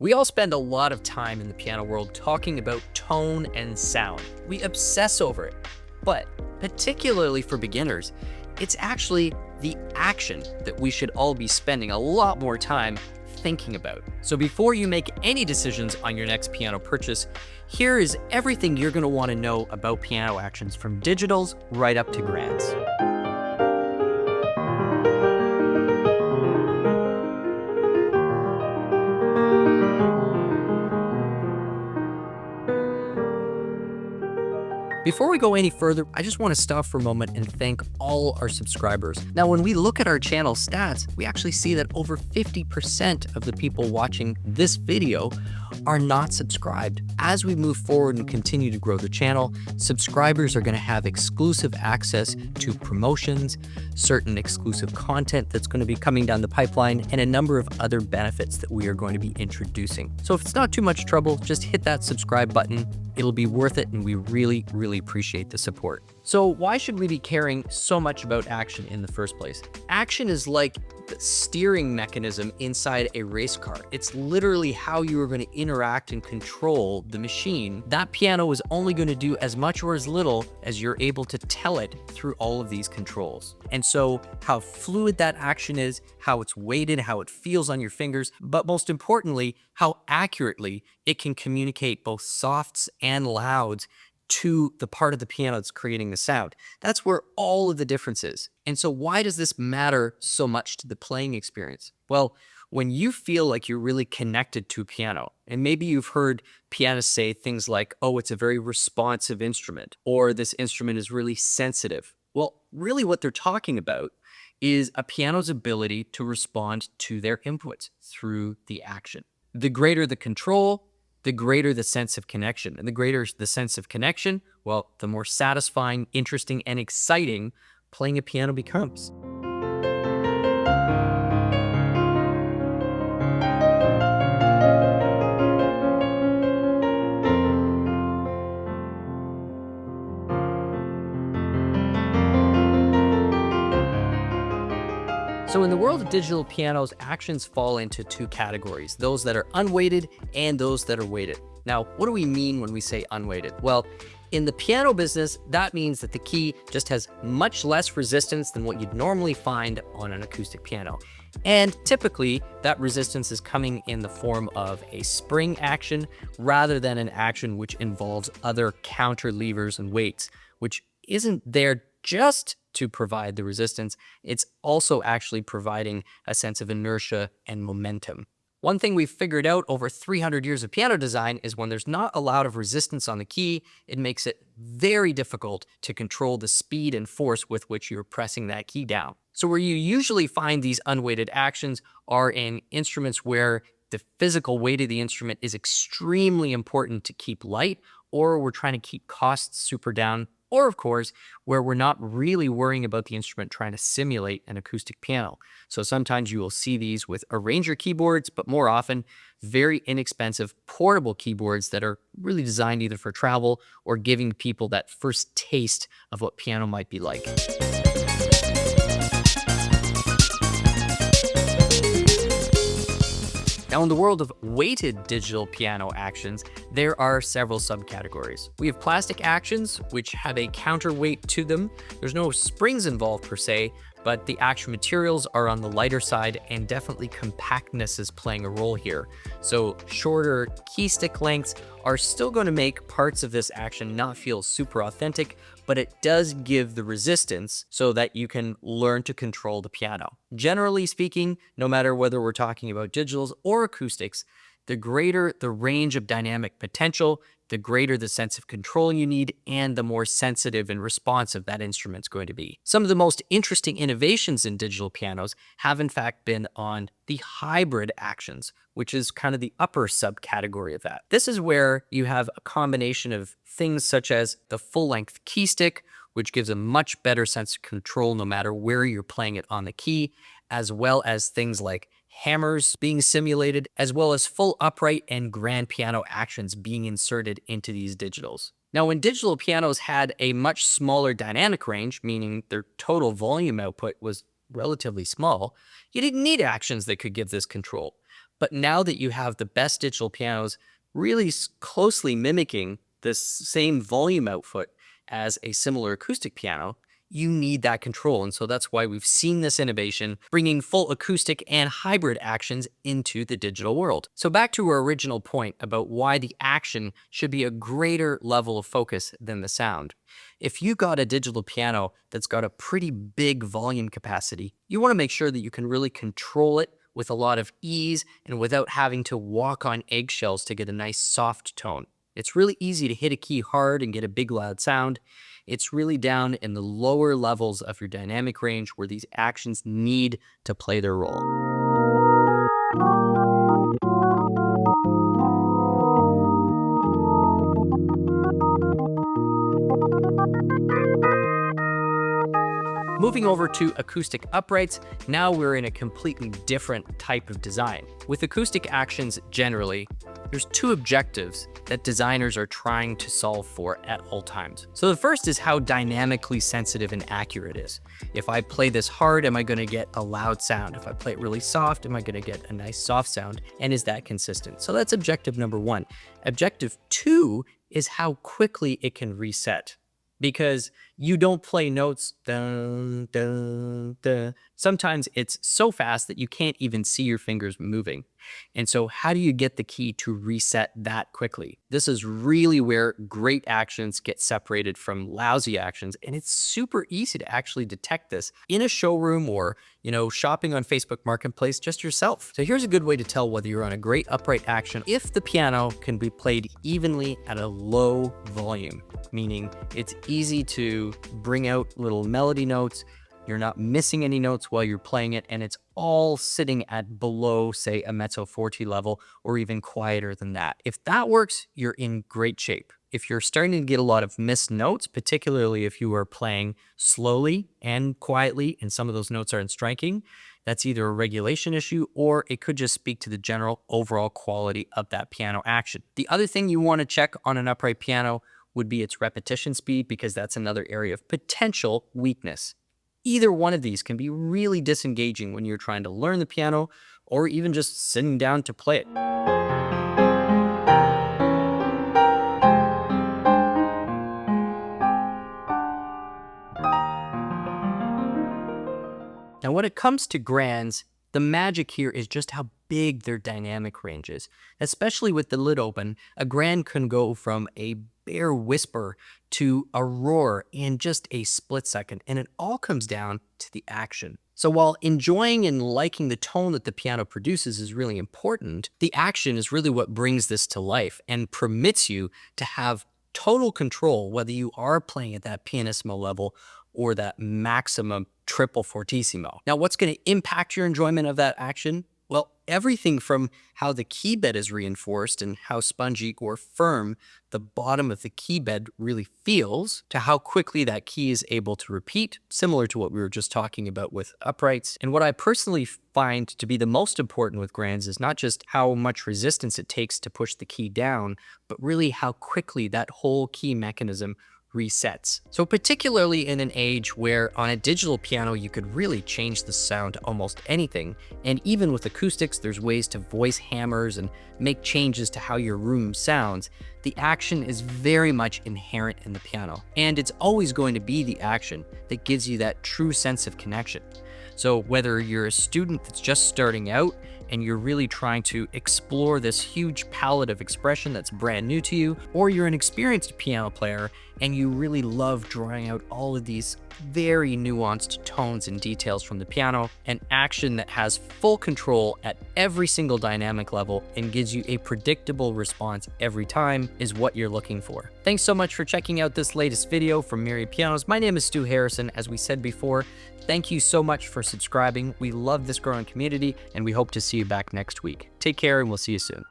We all spend a lot of time in the piano world talking about tone and sound. We obsess over it. But particularly for beginners, it's actually the action that we should all be spending a lot more time thinking about. So before you make any decisions on your next piano purchase, here is everything you're going to want to know about piano actions, from digitals right up to grands. Before we go any further, I just want to stop for a moment and thank all our subscribers. Now, when we look at our channel stats, we actually see that over 50% of the people watching this video are not subscribed. As we move forward and continue to grow the channel, subscribers are going to have exclusive access to promotions, certain exclusive content that's going to be coming down the pipeline, and a number of other benefits that we are going to be introducing. So if it's not too much trouble, just hit that subscribe button. It'll be worth it, and we really appreciate the support. So why should we be caring so much about action in the first place? Action is like the steering mechanism inside a race car. It's literally how you are going to interact and control the machine. That piano is only going to do as much or as little as you're able to tell it through all of these controls. And so how fluid that action is, how it's weighted, how it feels on your fingers, but most importantly, how accurately it can communicate both softs and louds to the part of the piano that's creating the sound. That's where all of the difference is. And so why does this matter so much to the playing experience? Well, when you feel like you're really connected to a piano, and maybe you've heard pianists say things like, oh, it's a very responsive instrument, or this instrument is really sensitive. Well, really what they're talking about is a piano's ability to respond to their inputs through the action. The greater the control, the greater the sense of connection. And the greater the sense of connection, well, the more satisfying, interesting, and exciting playing a piano becomes. So in the world of digital pianos, actions fall into two categories: those that are unweighted and those that are weighted. Now, what do we mean when we say unweighted? Well, in the piano business, that means that the key just has much less resistance than what you'd normally find on an acoustic piano. And typically, that resistance is coming in the form of a spring action rather than an action which involves other counter levers and weights, which isn't there just to provide the resistance. It's also actually providing a sense of inertia and momentum. One thing we've figured out over 300 years of piano design is when there's not a lot of resistance on the key, it makes it very difficult to control the speed and force with which you're pressing that key down. So where you usually find these unweighted actions are in instruments where the physical weight of the instrument is extremely important to keep light, or we're trying to keep costs super down, or of course, where we're not really worrying about the instrument trying to simulate an acoustic piano. So sometimes you will see these with arranger keyboards, but more often, very inexpensive portable keyboards that are really designed either for travel or giving people that first taste of what piano might be like. Now, in the world of weighted digital piano actions, there are several subcategories. We have plastic actions, which have a counterweight to them. There's no springs involved per se, but the action materials are on the lighter side, and definitely compactness is playing a role here. So shorter key stick lengths are still going to make parts of this action not feel super authentic, but it does give the resistance so that you can learn to control the piano. Generally speaking, no matter whether we're talking about digitals or acoustics, the greater the range of dynamic potential, the greater the sense of control you need, and the more sensitive and responsive that instrument's going to be. Some of the most interesting innovations in digital pianos have in fact been on the hybrid actions, which is kind of the upper subcategory of that. This is where you have a combination of things such as the full-length key stick, which gives a much better sense of control no matter where you're playing it on the key, as well as things like hammers being simulated, as well as full upright and grand piano actions being inserted into these digitals. Now, when digital pianos had a much smaller dynamic range, meaning their total volume output was relatively small, you didn't need actions that could give this control. But now that you have the best digital pianos really closely mimicking the same volume output as a similar acoustic piano, you need that control. And so that's why we've seen this innovation bringing full acoustic and hybrid actions into the digital world. So back to our original point about why the action should be a greater level of focus than the sound. If you got a digital piano that's got a pretty big volume capacity, you want to make sure that you can really control it with a lot of ease and without having to walk on eggshells to get a nice soft tone. It's really easy to hit a key hard and get a big loud sound. It's really down in the lower levels of your dynamic range where these actions need to play their role. Moving over to acoustic uprights, now we're in a completely different type of design. With acoustic actions generally, there's two objectives that designers are trying to solve for at all times. So the first is how dynamically sensitive and accurate it is. If I play this hard, am I going to get a loud sound? If I play it really soft, am I going to get a nice soft sound? And is that consistent? So that's objective number one. Objective two is how quickly it can reset. Because you don't play notes, dun, dun, dun. Sometimes it's so fast that you can't even see your fingers moving. And so how do you get the key to reset that quickly? This is really where great actions get separated from lousy actions. And it's super easy to actually detect this in a showroom or, shopping on Facebook Marketplace just yourself. So here's a good way to tell whether you're on a great upright action if the piano can be played evenly at a low volume, meaning it's easy to bring out little melody notes. You're not missing any notes while you're playing it, and it's all sitting at below, say, a mezzo forte level or even quieter than that. If that works, you're in great shape. If you're starting to get a lot of missed notes, particularly if you are playing slowly and quietly and some of those notes aren't striking, that's either a regulation issue or it could just speak to the general overall quality of that piano action. The other thing you want to check on an upright piano would be its repetition speed, because that's another area of potential weakness. Either one of these can be really disengaging when you're trying to learn the piano or even just sitting down to play it. Now, when it comes to grands, the magic here is just how big their dynamic range is. Especially with the lid open, a grand can go from a bare whisper to a roar in just a split second, and it all comes down to the action. So while enjoying and liking the tone that the piano produces is really important, the action is really what brings this to life and permits you to have total control whether you are playing at that pianissimo level or that maximum triple fortissimo. Now, what's going to impact your enjoyment of that action? Well, everything from how the key bed is reinforced and how spongy or firm the bottom of the key bed really feels, to how quickly that key is able to repeat, similar to what we were just talking about with uprights. And what I personally find to be the most important with grands is not just how much resistance it takes to push the key down, but really how quickly that whole key mechanism resets. So particularly in an age where on a digital piano you could really change the sound to almost anything, and even with acoustics there's ways to voice hammers and make changes to how your room sounds, the action is very much inherent in the piano, and it's always going to be the action that gives you that true sense of connection. So whether you're a student that's just starting out and you're really trying to explore this huge palette of expression that's brand new to you, or you're an experienced piano player and you really love drawing out all of these very nuanced tones and details from the piano, an action that has full control at every single dynamic level and gives you a predictable response every time is what you're looking for. Thanks so much for checking out this latest video from Merriam Pianos. My name is Stu Harrison. As we said before, thank you so much for subscribing. We love this growing community and we hope to see you back next week. Take care and we'll see you soon.